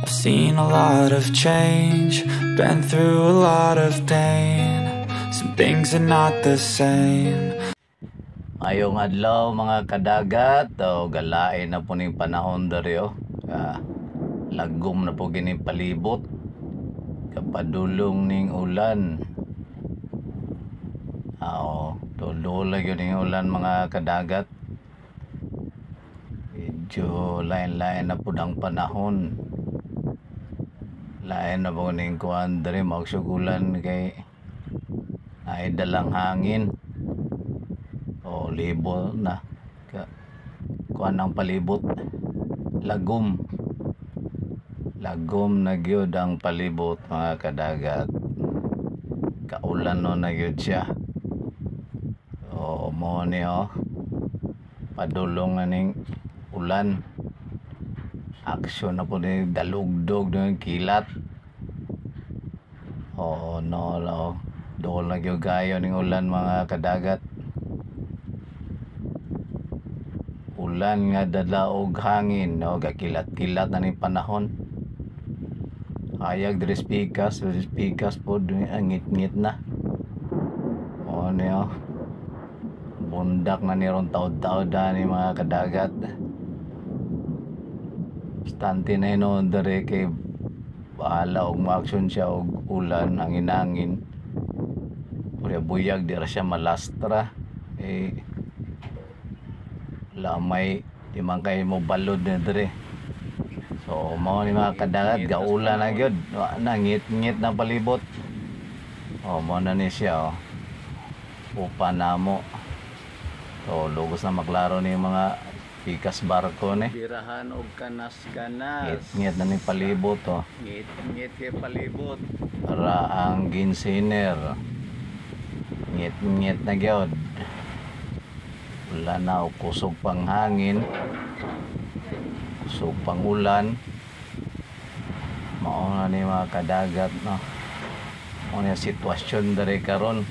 I've seen a lot of change, been through a lot of pain. Some things are not the same. Ayong adlaw mga kadagat, galain na po ning panahon daryo. Lagom na po gining palibot. Kapadulong ning ulan. Dulong yun ning ulan mga kadagat. Medyo lain-lain na po ang panahon. Lain na po ning kuan diri magsugulan kay ay dalang hangin. Libo na kuan ang palibot. Lagom na gyud ang palibot mga kadagat. Kaulan no na gyud siya. Mo ni padulong ning ulan. Aksyon na po ni dalugdog ng kilat. Dol na gyud kayo ning ulan mga kadagat. Ulan nga dala og hangin, gakilat-kilat na ning panahon. Hayag diri pikas po ang ngit-ngit na. Bundak na niron taod-taod ni mga kadagat. Bastante na yun diri kay bahala og ma-action siya og ulan, hangin-hangin. Buyag di ra siya malastra. Lamay di man kay mo balod na diri. So mao ni mga kadagat, gaulan na gyud, nangit-ngit na palibot. Mao na ni siya upa namo. Lugos na maklaro ni mga pikas barko ni. Birahan og kanas-kanas. Ngit-ngit na ni palibot Ngit-ngit kay palibot. Para ang ginsiner. Ngit-ngit na gyud. Wala na o kusog pang hangin. Kusog pang ulan. Mao na ni mga kadagat Mao na sitwasyon diri karon.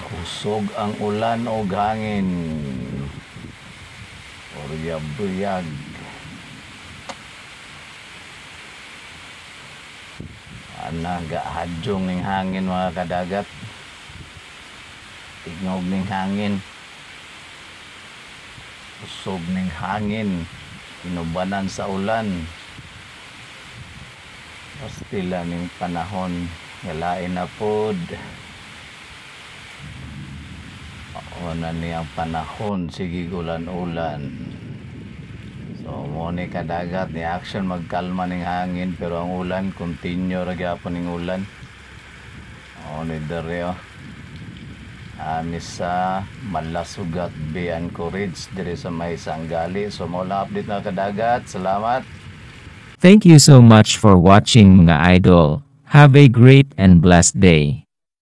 Kusog ang ulan o hangin. Buyag. Hadjong ning hangin mga kadagat. Tingog ning hangin. Kusog ning hangin. Inubanan sa ulan. Pastila ning panahon. Galain na pod. Na niyang panahon, sige ulan-ulan. So mo ni kadagat ni action magkalma ning hangin pero ang ulan continue ra gyapon ning ulan. Ni dere sa Malasugat Bay Anchorage diri sa may Sanggali. So mo lang update na kadagat. Salamat. Thank you so much for watching mga idol. Have a great and blessed day.